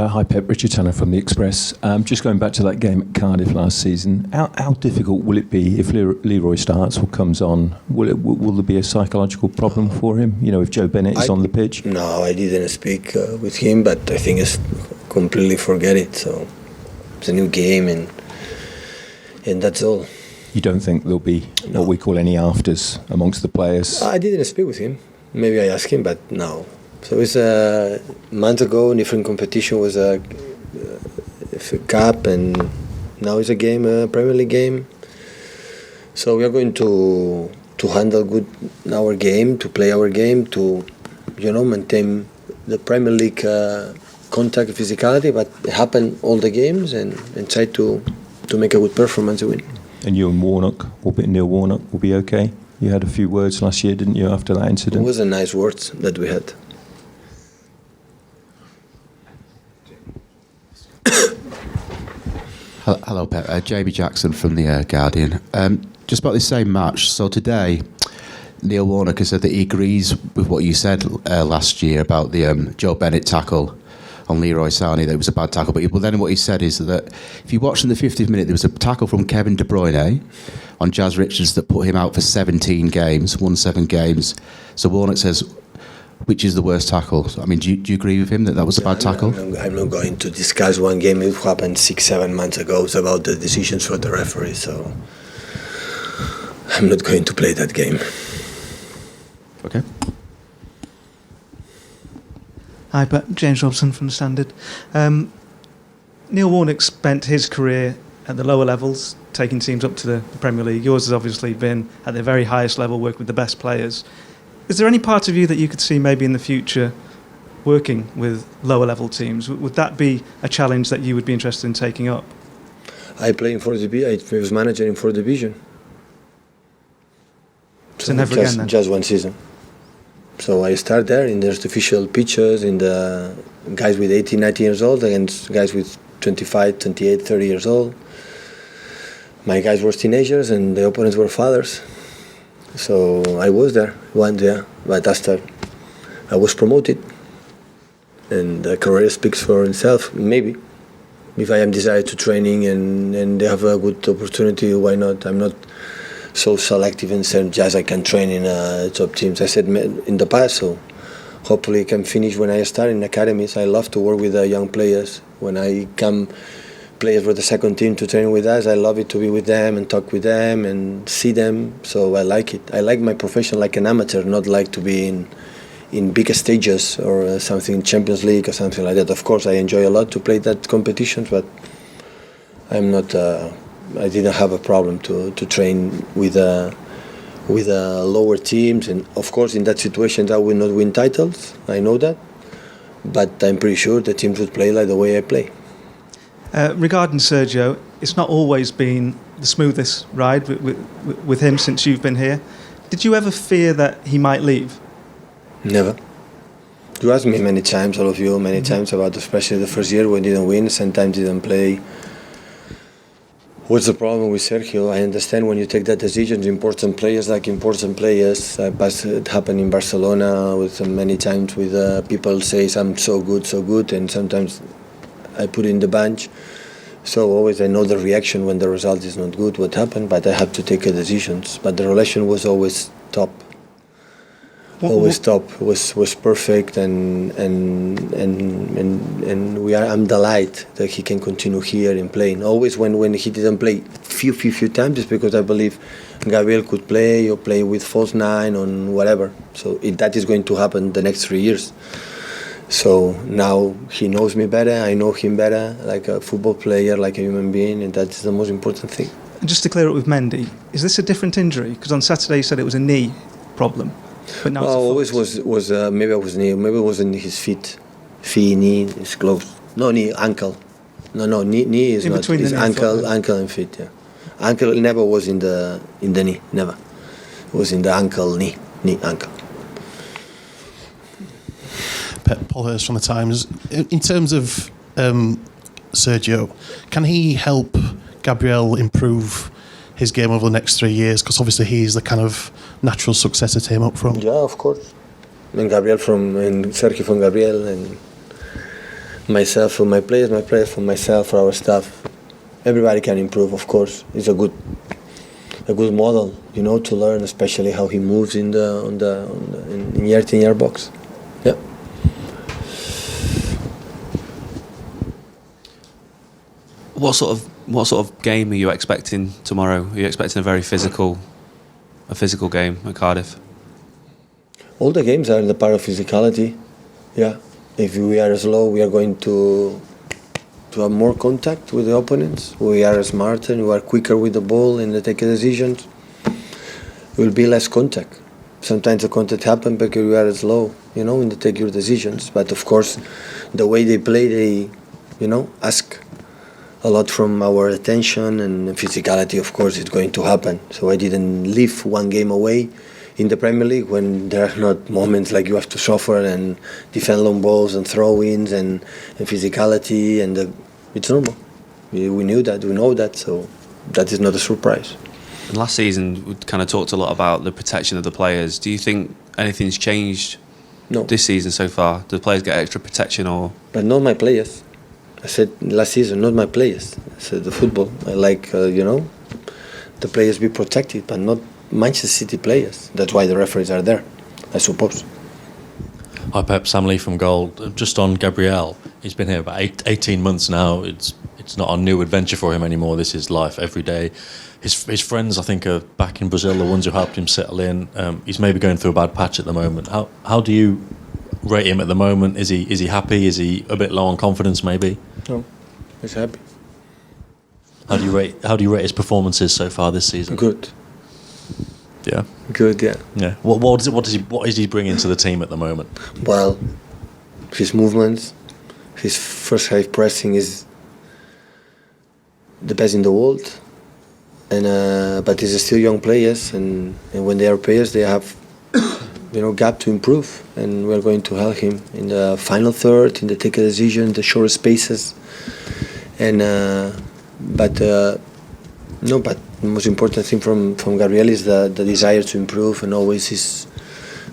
Hi Pep, Richard Tanner from The Express. Just going back to that game at Cardiff last season, how difficult will it be if Leroy starts or comes on? Will there be a psychological problem for him, if Joe Bennett is on the pitch? No, I didn't speak with him, but I think it's completely forget it. So it's a new game and that's all. You don't think there'll be what we call any afters amongst the players? I didn't speak with him. Maybe I asked him, but no. So it's a month ago, different competition was a cup, and now it's a game, a Premier League game. So we are going to handle good our game, to play our game, to maintain the Premier League contact, physicality, but happen all the games and try to make a good performance and win. And you and Neil Warnock will be okay? You had a few words last year, didn't you, after that incident? It was a nice words that we had. Hello, Pep. Jamie Jackson from The Guardian. Just about the same match. So today, Neil Warnock has said that he agrees with what you said last year about the Joe Bennett tackle on Leroy Sané, that it was a bad tackle. But then what he said is that if you watch in the 50th minute, there was a tackle from Kevin De Bruyne on Jazz Richards that put him out for 17 games, won 7 games. So Warnock says, which is the worst tackle? I mean, do you agree with him that was a bad tackle? I'm not going to discuss one game. It happened 6-7 months ago. It's about the decisions for the referee, so I'm not going to play that game. Okay. Hi, James Robson from The Standard. Neil Warnock spent his career at the lower levels, taking teams up to the Premier League. Yours has obviously been at the very highest level, working with the best players. Is there any part of you that you could see maybe in the future working with lower level teams? Would that be a challenge that you would be interested in taking up? I play in 4th division. I was manager in 4th division. So never again then? Just one season. So I start there in the artificial pitches, in the guys with 18, 19 years old against guys with 25, 28, 30 years old. My guys were teenagers and the opponents were fathers. So I was there once, yeah. But after I was promoted and the career speaks for itself, maybe. If I am desired to training and they have a good opportunity, why not? I'm not so selective and saying just I can train in top teams. I said in the past, so hopefully I can finish when I start in academies. I love to work with young players. When I come players for the second team to train with us, I love it to be with them and talk with them and see them. So I like it. I like my profession like an amateur, not like to be in bigger stages or something, Champions League or something like that. Of course, I enjoy a lot to play that competitions, but I'm not. I didn't have a problem to train with lower teams, and of course in that situation I will not win titles. I know that, but I'm pretty sure the teams would play like the way I play. Regarding Sergio, it's not always been the smoothest ride with him since you've been here. Did you ever fear that he might leave? Never. You asked me many times, all of you, many times about especially the first year when he didn't win, sometimes didn't play. What's the problem with Sergio? I understand when you take that decision, important players. It happened in Barcelona with many times with people say I'm so good, and sometimes I put in the bench. So always I know the reaction when the result is not good, what happened, but I have to take decisions. But the relation was always top. Always top, was perfect, and I'm delighted that he can continue here and playing. Always when he didn't play few times, it's because I believe Gabriel could play or play with false 9 or whatever. So that is going to happen the next 3 years. So now he knows me better, I know him better, like a football player, like a human being, and that's the most important thing. And just to clear up with Mendy, is this a different injury? Because on Saturday you said it was a knee problem. But now always was maybe it was knee, maybe it was in his feet, knee is close. No, knee, ankle. No, knee is in not. It's ankle and feet. Yeah, ankle never was in the knee, never. It was in the ankle, knee, ankle. Paul Hurst from the Times. In terms of Sergio, can he help Gabriel improve his game over the next 3 years? Because obviously he's the kind of natural successor to him up front. Yeah, of course. And Sergio from Gabriel, and myself for my players for myself, for our staff. Everybody can improve, of course. It's a good model, to learn, especially how he moves in year 10-year box. Yeah. What sort of game are you expecting tomorrow? Are you expecting a very physical game at Cardiff? All the games are the part of physicality. Yeah. If we are slow, we are going to have more contact with the opponents. We are smarter, we are quicker with the ball and they take decisions. It will be less contact. Sometimes the contact happens because we are slow, when they take your decisions. But of course, the way they play, they, ask a lot from our attention, and physicality, of course, is going to happen. So I didn't leave one game away in the Premier League when there are not moments like you have to suffer and defend long balls and throw-ins and physicality, and it's normal. We knew that, we know that, so that is not a surprise. And last season, we kind of talked a lot about the protection of the players. Do you think anything's changed this season so far? Do the players get extra protection or...? But not my players. I said last season, not my players. I said the football. I like, the players be protected, but not Manchester City players. That's why the referees are there, I suppose. Hi Pep, Sam Lee from Goal. Just on Gabriel, he's been here about 18 months now. It's not a new adventure for him anymore. This is life every day. His friends, I think, are back in Brazil, the ones who helped him settle in. He's maybe going through a bad patch at the moment. How do you rate him at the moment? Is he happy? Is he a bit low on confidence maybe? No, he's happy. How do you rate his performances so far this season? Good. Yeah. Good, yeah. Yeah. What is he bringing to the team at the moment? Well, his movements, his first high pressing is the best in the world. And but he's still young players, and when they are players, they have gap to improve, and we're going to help him in the final third, in the take a decision, the short spaces, and but the most important thing from Gabriel is the desire to improve, and always is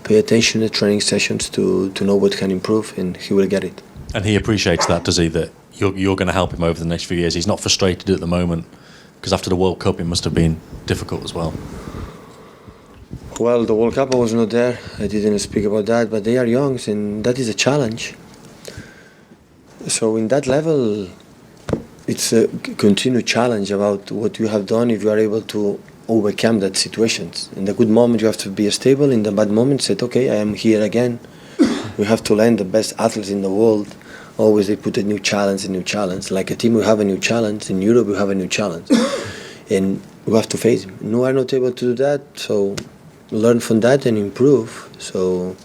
pay attention to training sessions to know what can improve, and he will get it. And he appreciates that, does he? That you're going to help him over the next few years. He's not frustrated at the moment, because after the World Cup, it must have been difficult as well. Well, the World Cup, I was not there. I didn't speak about that, but they are young, and that is a challenge. So in that level, it's a continued challenge about what you have done if you are able to overcome that situations. In the good moment, you have to be stable. In the bad moment, say, okay, I am here again. We have to learn the best athletes in the world. Always they put a new challenge. Like a team, we have a new challenge. In Europe, we have a new challenge. And we have to face them. No, we are not able to do that, so learn from that and improve. So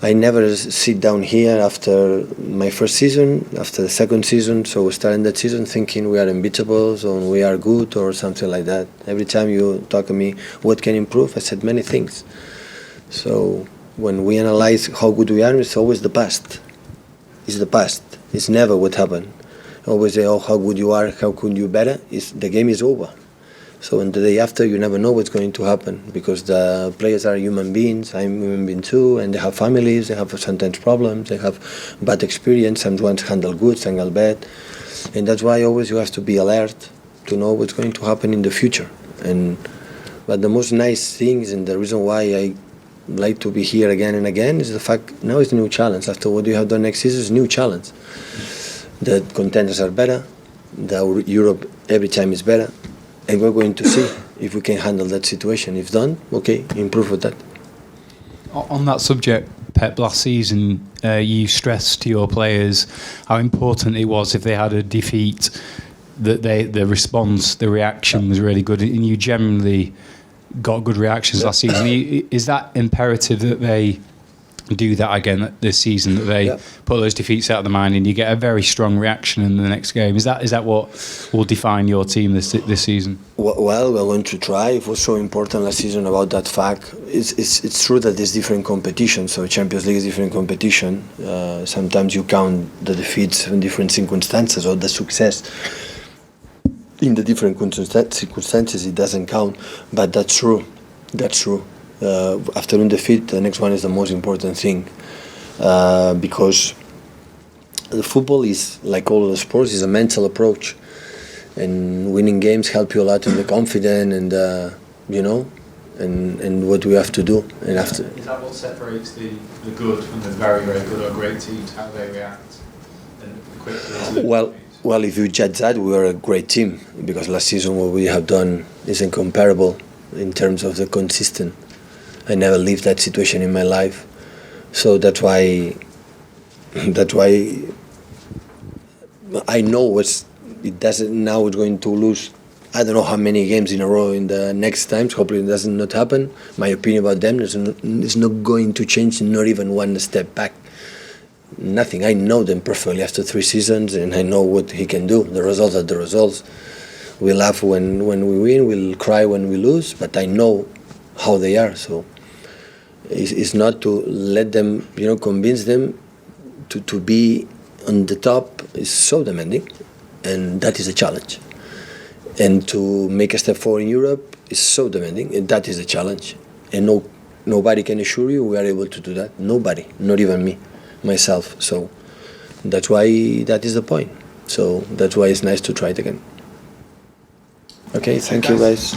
I never sit down here after my first season, after the second season, so starting that season thinking we are unbeatables or we are good or something like that. Every time you talk to me, what can improve? I said many things. So when we analyze how good we are, it's always the past. It's the past. It's never what happened. Always say, oh, how good you are, how could you better? The game is over. So on the day after, you never know what's going to happen, because the players are human beings. I'm a human being too, and they have families, they have sometimes problems, they have bad experience, sometimes handle good, sometimes bad. And that's why always you have to be alert to know what's going to happen in the future. But the most nice things, and the reason why I like to be here again and again, is the fact now it's a new challenge. After what you have done next season, it's a new challenge. The contenders are better, the Europe every time is better. And we're going to see if we can handle that situation. If done, okay, improve with that. On that subject, Pep, last season you stressed to your players how important it was if they had a defeat, that the response, the reaction was really good, and you generally got good reactions last season. Is that imperative that they do that again this season, that they put those defeats out of the mind and you get a very strong reaction in the next game? Is that what will define your team this season? Well, we're going to try. It was so important last season about that fact. It's true that there's different competitions, so Champions League is different competition. Sometimes you count the defeats in different circumstances, or the success in the different circumstances, it doesn't count. But that's true. After one defeat, the next one is the most important thing, because the football is like all the sports, is a mental approach, and winning games help you a lot in the confidence and and what we have to do. And after, is that what separates the good from the very, very good or great teams? How they react and quickly? Well, if you judge that, we are a great team, because last season what we have done is incomparable in terms of the consistent. I never lived that situation in my life, so that's why I know it doesn't. Now we're going to lose. I don't know how many games in a row in the next times. Hopefully it does not happen. My opinion about them is not going to change, not even one step back. Nothing. I know them perfectly after 3 seasons, and I know what he can do. The results are the results. We laugh when we win, we'll cry when we lose, but I know how they are. So it's not to let them, convince them to be on the top is so demanding, and that is a challenge. And to make a step forward in Europe is so demanding, and that is a challenge. And nobody can assure you we are able to do that. Nobody, not even me, myself. So that's why that is the point. So that's why it's nice to try it again. Okay, thank you guys.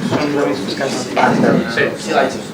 Son la misma escala. Sí.